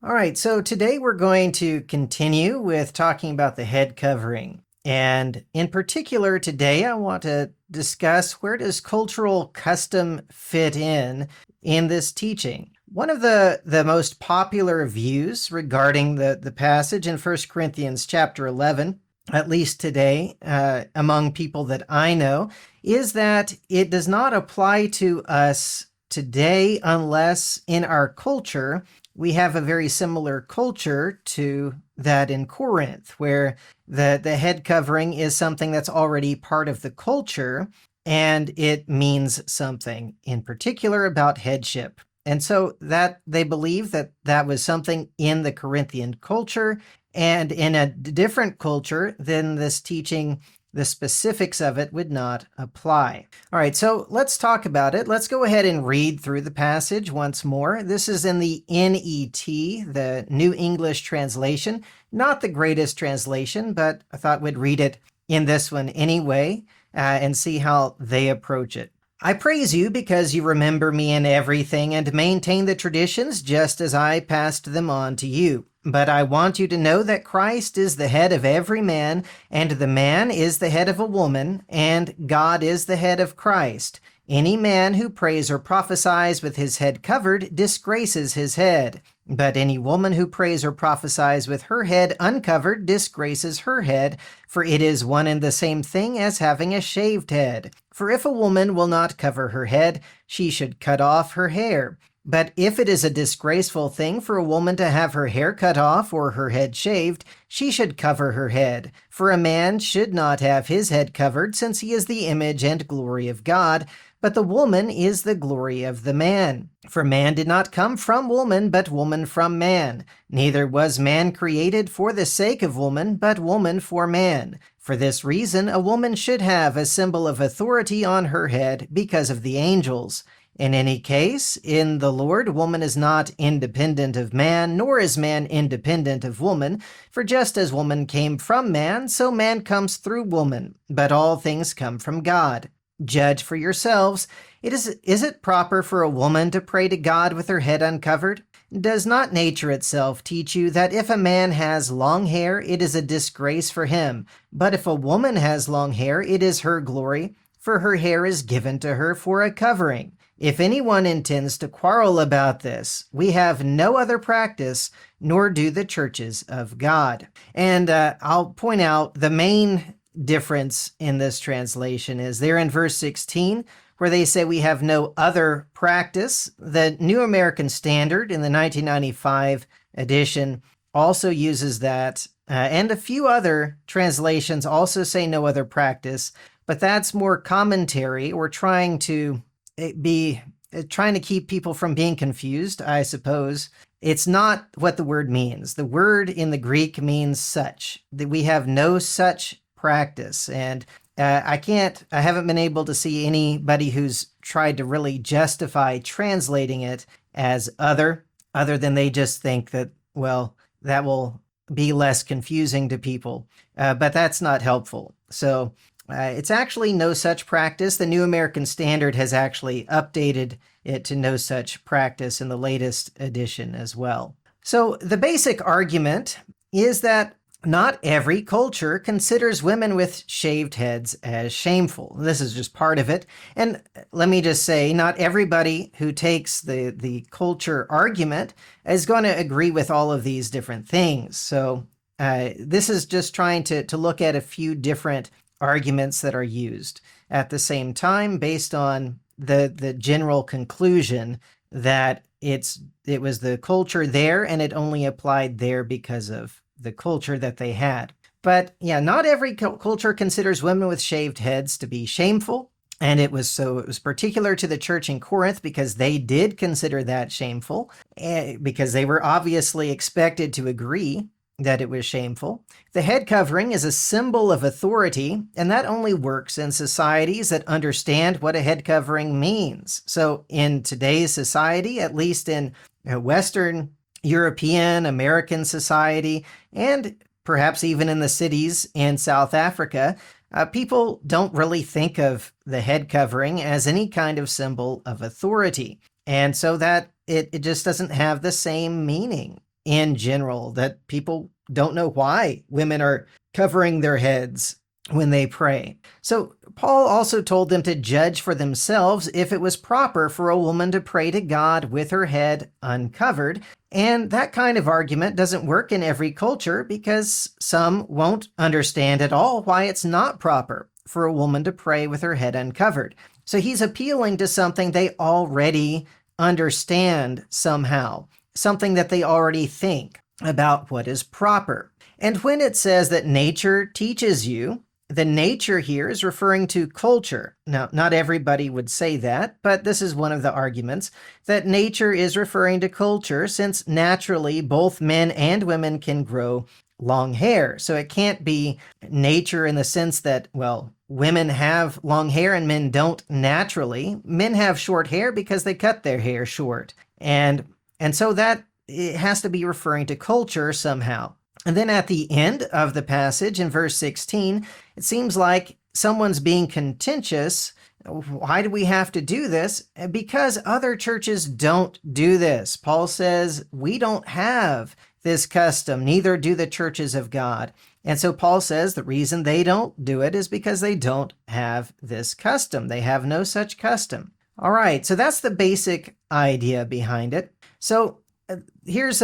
All right, so today we're going to continue with talking about the head covering. And in particular, today I want to discuss where does cultural custom fit in this teaching. One of the most popular views regarding the passage in 1 Corinthians chapter 11, at least today, among people that I know, is that it does not apply to us today unless in our culture we have a very similar culture to that in Corinth, where the head covering is something that's already part of the culture, and it means something in particular about headship. And so that they believe that that was something in the Corinthian culture, and in a different culture, then this teaching, the specifics of it would not apply. All right, so let's talk about it. Let's go ahead and read through the passage once more. This is in the NET, the New English Translation. Not the greatest translation, but I thought we'd read it in this one anyway and see how they approach it. I praise you because you remember me in everything and maintain the traditions just as I passed them on to you. But I want you to know that Christ is the head of every man, and the man is the head of a woman, and God is the head of Christ. Any man who prays or prophesies with his head covered disgraces his head. But any woman who prays or prophesies with her head uncovered disgraces her head, for it is one and the same thing as having a shaved head. For if a woman will not cover her head, she should cut off her hair. But if it is a disgraceful thing for a woman to have her hair cut off or her head shaved, she should cover her head. For a man should not have his head covered, since he is the image and glory of God, but the woman is the glory of the man. For man did not come from woman, but woman from man. Neither was man created for the sake of woman, but woman for man. For this reason, a woman should have a symbol of authority on her head because of the angels. In any case, in the Lord, woman is not independent of man, nor is man independent of woman. For just as woman came from man, so man comes through woman. But all things come from God. Judge for yourselves. Is it proper for a woman to pray to God with her head uncovered? Does not nature itself teach you that if a man has long hair, it is a disgrace for him? But if a woman has long hair, it is her glory, for her hair is given to her for a covering. If anyone intends to quarrel about this, we have no other practice, nor do the churches of God. And I'll point out the main difference in this translation is there in verse 16, where they say we have no other practice. The New American Standard in the 1995 edition also uses that, and a few other translations also say no other practice, but that's more commentary or trying to keep people from being confused, I suppose. It's not what the word means. The word in the Greek means such, that we have no such practice. And I haven't been able to see anybody who's tried to really justify translating it as other than they just think that, well, that will be less confusing to people. But that's not helpful. So it's actually no such practice. The New American Standard has actually updated it to no such practice in the latest edition as well. So the basic argument is that not every culture considers women with shaved heads as shameful. This is just part of it. And let me just say, not everybody who takes the culture argument is going to agree with all of these different things. So this is just trying to look at a few different arguments that are used at the same time based on the general conclusion that it was the culture there and it only applied there because of the culture that they had. But yeah, not every culture considers women with shaved heads to be shameful. And it was particular to the church in Corinth because they did consider that shameful, because they were obviously expected to agree that it was shameful. The head covering is a symbol of authority, and that only works in societies that understand what a head covering means. So in today's society, at least in Western European, American society, and perhaps even in the cities in South Africa, people don't really think of the head covering as any kind of symbol of authority. And so that it just doesn't have the same meaning. in general, that people don't know why women are covering their heads when they pray. So Paul also told them to judge for themselves if it was proper for a woman to pray to God with her head uncovered. And that kind of argument doesn't work in every culture because some won't understand at all why it's not proper for a woman to pray with her head uncovered. So he's appealing to something they already understand somehow, something that they already think about what is proper. And when it says that nature teaches you, the nature here is referring to culture. Now, not everybody would say that, but this is one of the arguments, that nature is referring to culture since naturally both men and women can grow long hair. So it can't be nature in the sense that, well, women have long hair and men don't naturally. Men have short hair because they cut their hair short. And so that it has to be referring to culture somehow. And then at the end of the passage in verse 16, it seems like someone's being contentious. Why do we have to do this? Because other churches don't do this. Paul says, we don't have this custom, neither do the churches of God. And so Paul says the reason they don't do it is because they don't have this custom. They have no such custom. All right, so that's the basic idea behind it. So here's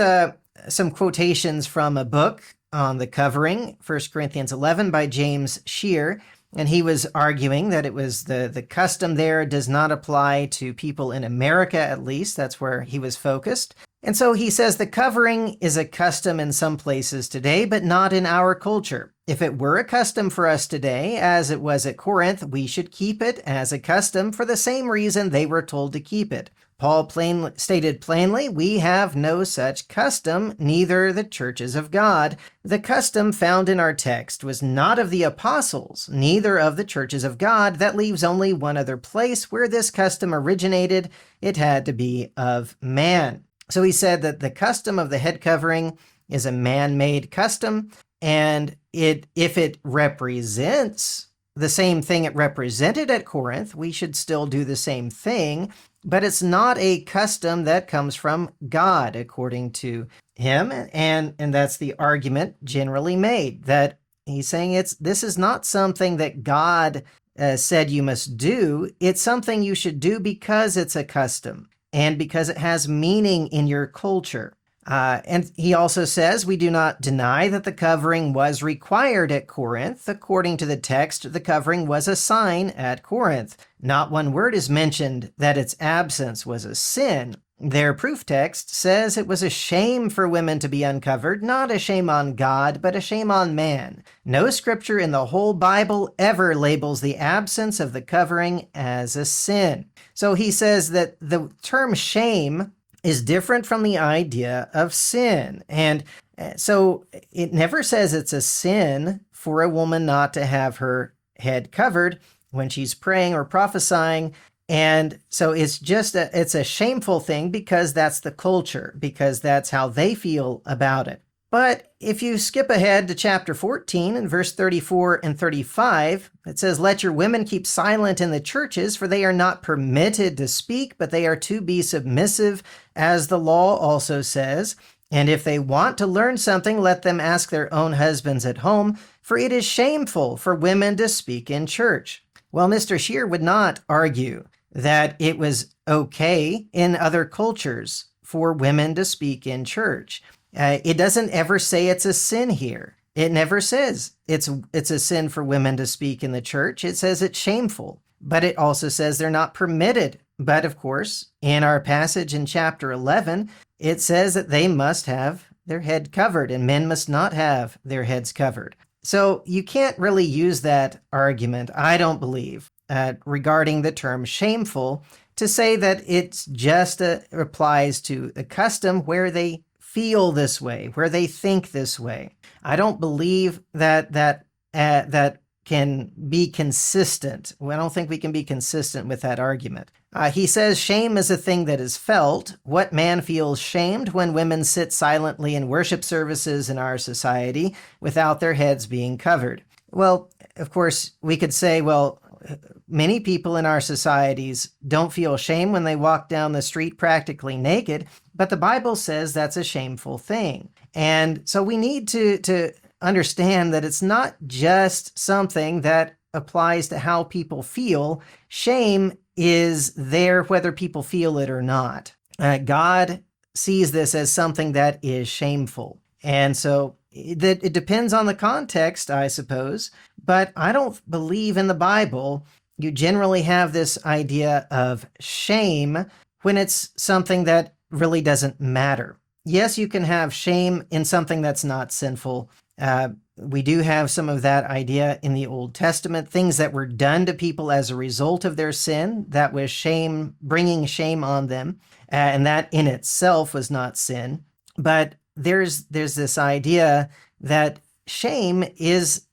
some quotations from a book on the covering, 1 Corinthians 11 by James Shear. And he was arguing that it was the custom there does not apply to people in America, at least. That's where he was focused. And so he says the covering is a custom in some places today, but not in our culture. If it were a custom for us today, as it was at Corinth, we should keep it as a custom for the same reason they were told to keep it. Paul stated plainly, we have no such custom, neither the churches of God. The custom found in our text was not of the apostles, neither of the churches of God. That leaves only one other place where this custom originated. It had to be of man. So he said that the custom of the head covering is a man-made custom, and if it represents the same thing it represented at Corinth, we should still do the same thing, but it's not a custom that comes from God, according to him, and that's the argument generally made, that he's saying this is not something that God said you must do, it's something you should do because it's a custom, and because it has meaning in your culture. And he also says, we do not deny that the covering was required at Corinth. According to the text, the covering was a sign at Corinth. Not one word is mentioned that its absence was a sin. Their proof text says it was a shame for women to be uncovered, not a shame on God, but a shame on man. No scripture in the whole Bible ever labels the absence of the covering as a sin. So he says that the term shame is different from the idea of sin. And so it never says it's a sin for a woman not to have her head covered when she's praying or prophesying. And so it's a shameful thing because that's the culture, because that's how they feel about it. But if you skip ahead to chapter 14 and verse 34 and 35, it says, let your women keep silent in the churches, for they are not permitted to speak, but they are to be submissive, as the law also says. And if they want to learn something, let them ask their own husbands at home, for it is shameful for women to speak in church. Well, Mr. Shear would not argue that it was okay in other cultures for women to speak in church. It doesn't ever say it's a sin here. It never says it's a sin for women to speak in the church. It says it's shameful, but it also says they're not permitted. But of course, in our passage in chapter 11, it says that they must have their head covered and men must not have their heads covered. So you can't really use that argument, I don't believe, regarding the term shameful to say that it's just applies to a custom where they feel this way, where they think this way. I don't believe that can be consistent. I don't think we can be consistent with that argument. He says shame is a thing that is felt. What man feels shamed when women sit silently in worship services in our society without their heads being covered? Well, of course, we could say, well, many people in our societies don't feel shame when they walk down the street practically naked, but the Bible says that's a shameful thing. And so we need to understand that it's not just something that applies to how people feel. Shame is there whether people feel it or not. God sees this as something that is shameful. And so it depends on the context, I suppose, but I don't believe in the Bible you generally have this idea of shame when it's something that really doesn't matter. Yes, you can have shame in something that's not sinful. We do have some of that idea in the Old Testament, things that were done to people as a result of their sin, that was shame, bringing shame on them, and that in itself was not sin. But there's this idea that shame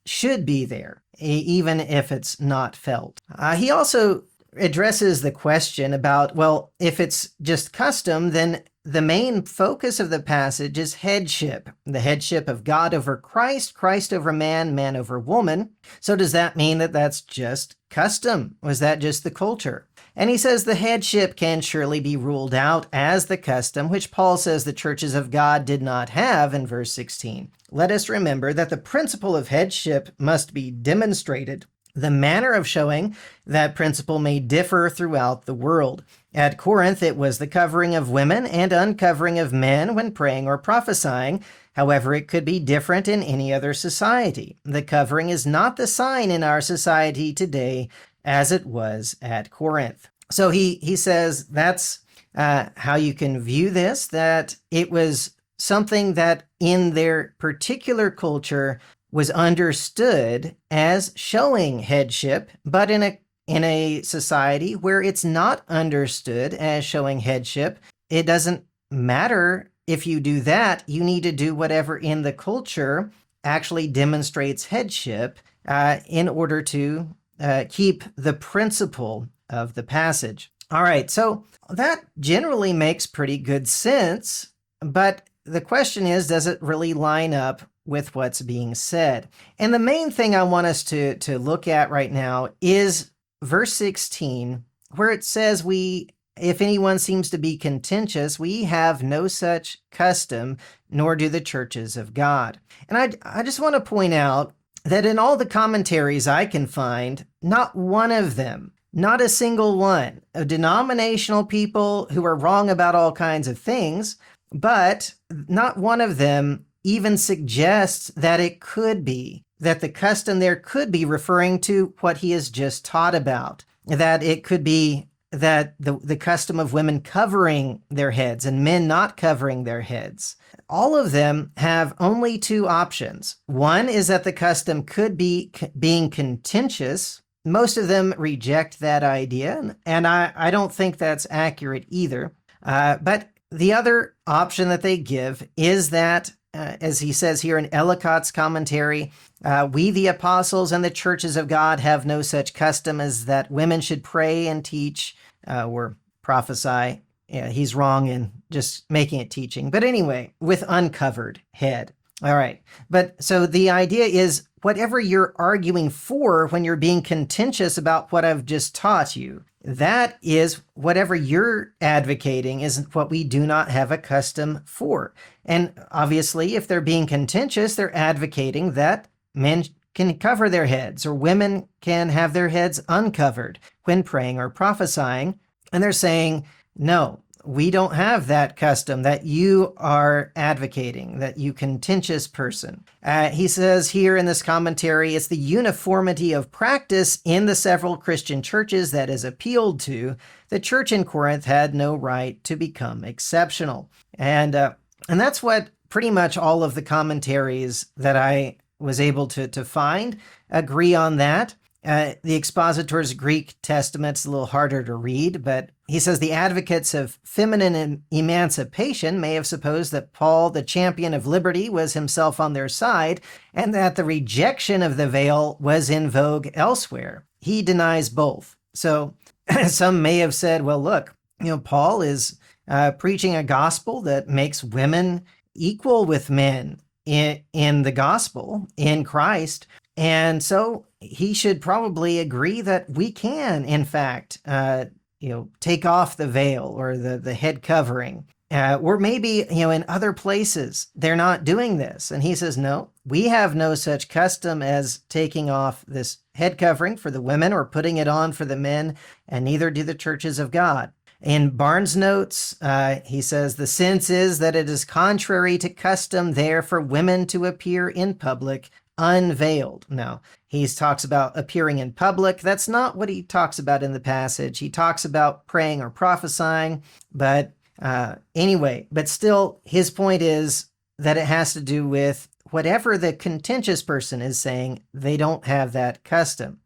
should be there, even if it's not felt. He also addresses the question about, well, if it's just custom, then the main focus of the passage is headship, the headship of God over Christ, Christ over man, man over woman. So does that mean that that's just custom? Was that just the culture? And he says the headship can surely be ruled out as the custom, which Paul says the churches of God did not have in verse 16. Let us remember that the principle of headship must be demonstrated. The manner of showing that principle may differ throughout the world. At Corinth, it was the covering of women and uncovering of men when praying or prophesying. However, it could be different in any other society. The covering is not the sign in our society today as it was at Corinth. So he says that's how you can view this, that it was something that in their particular culture was understood as showing headship, but in a society where it's not understood as showing headship, it doesn't matter if you do that. You need to do whatever in the culture actually demonstrates headship in order to keep the principle of the passage. All right, so that generally makes pretty good sense, but the question is, does it really line up with what's being said? And the main thing I want us to look at right now is verse 16, where it says, if anyone seems to be contentious, we have no such custom, nor do the churches of God. And I just want to point out that in all the commentaries I can find, not one of them, not a single one, of denominational people who are wrong about all kinds of things, but not one of them even suggests that it could be, that the custom there could be referring to what he has just taught about, that it could be that the custom of women covering their heads and men not covering their heads. All of them have only two options. One is that the custom could be being contentious. Most of them reject that idea, and I don't think that's accurate either. But the other option that they give is that, as he says here in Ellicott's commentary, we the apostles and the churches of God have no such custom as that women should pray and teach or prophesy. Yeah, he's wrong in just making it teaching. But anyway, with uncovered head. All right. But so the idea is whatever you're arguing for when you're being contentious about what I've just taught you, that is whatever you're advocating is what we do not have a custom for. And obviously, if they're being contentious, they're advocating that men can cover their heads or women can have their heads uncovered when praying or prophesying. And they're saying, no, we don't have that custom that you are advocating, that you contentious person. He says here in this commentary, it's the uniformity of practice in the several Christian churches that is appealed to. The church in Corinth had no right to become exceptional. And that's what pretty much all of the commentaries that I was able to find agree on that. The Expositor's Greek Testament's a little harder to read, but he says the advocates of feminine emancipation may have supposed that Paul, the champion of liberty, was himself on their side, and that the rejection of the veil was in vogue elsewhere. He denies both. So some may have said, well, look, Paul is preaching a gospel that makes women equal with men in the gospel, in Christ. And so he should probably agree that we can, in fact, take off the veil or the head covering. Or maybe, in other places, they're not doing this. And he says, no, we have no such custom as taking off this head covering for the women or putting it on for the men, and neither do the churches of God. In Barnes' notes, he says, the sense is that it is contrary to custom there for women to appear in public unveiled. Now, he talks about appearing in public. That's not what he talks about in the passage. He talks about praying or prophesying, but anyway, but still, his point is that it has to do with whatever the contentious person is saying, they don't have that custom.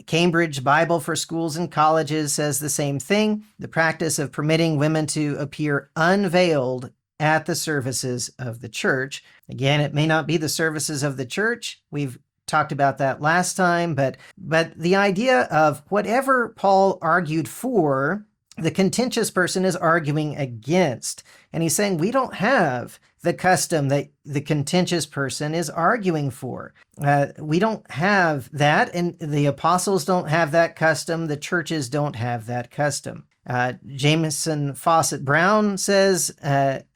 Cambridge Bible for Schools and Colleges says the same thing. The practice of permitting women to appear unveiled at the services of the church. Again, it may not be the services of the church. We've talked about that last time, but the idea of whatever Paul argued for, the contentious person is arguing against. And he's saying we don't have the custom that the contentious person is arguing for. We don't have that, and the apostles don't have that custom. The churches don't have that custom. Jameson Fawcett Brown says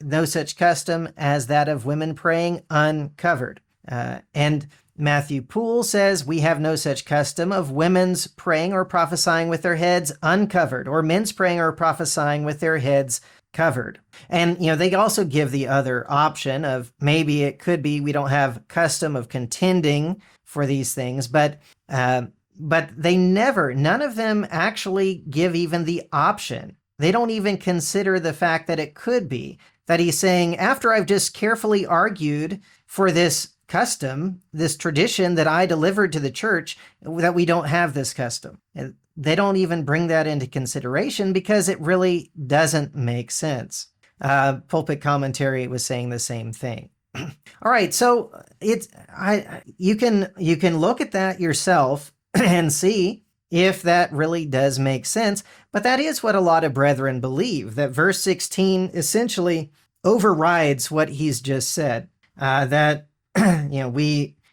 no such custom as that of women praying uncovered. And Matthew Poole says we have no such custom of women's praying or prophesying with their heads uncovered, or men's praying or prophesying with their heads covered. And, they also give the other option of maybe it could be we don't have custom of contending for these things, but they never, none of them actually give even the option. They don't even consider the fact that it could be, that he's saying, after I've just carefully argued for this custom, this tradition that I delivered to the church, that we don't have this custom. And they don't even bring that into consideration because it really doesn't make sense. Pulpit Commentary was saying the same thing. All right, so you can look at that yourself and see if that really does make sense. But that is what a lot of brethren believe, that verse 16 essentially overrides what he's just said, that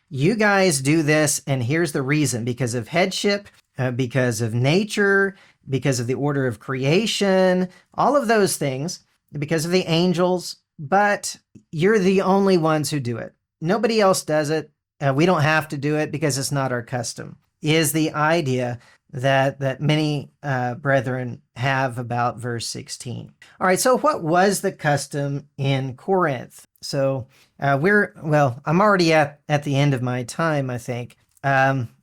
you guys do this, and here's the reason: because of headship, because of nature, because of the order of creation, all of those things, because of the angels, but you're the only ones who do it. Nobody else does it. We don't have to do it because it's not our custom, is the idea that many brethren have about verse 16. All right, so what was the custom in Corinth? So I'm already at the end of my time, I think.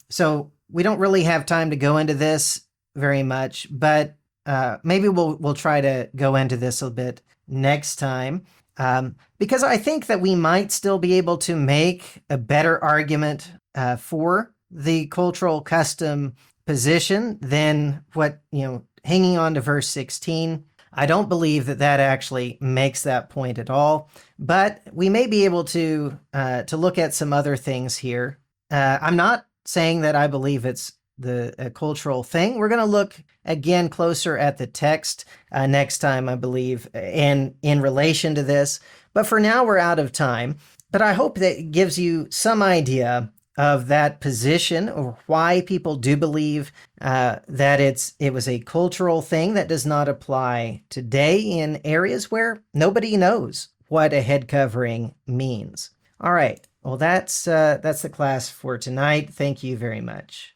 So we don't really have time to go into this very much, but maybe we'll try to go into this a bit next time, because I think that we might still be able to make a better argument for the cultural custom position than what, hanging on to verse 16. I don't believe that actually makes that point at all, but we may be able to look at some other things here. I'm not saying that I believe it's a cultural thing. We're going to look again closer at the text next time, I believe, and in relation to this. But for now, we're out of time. But I hope that it gives you some idea of that position, or why people do believe that it was a cultural thing that does not apply today in areas where nobody knows what a head covering means. All right. Well, that's the class for tonight. Thank you very much.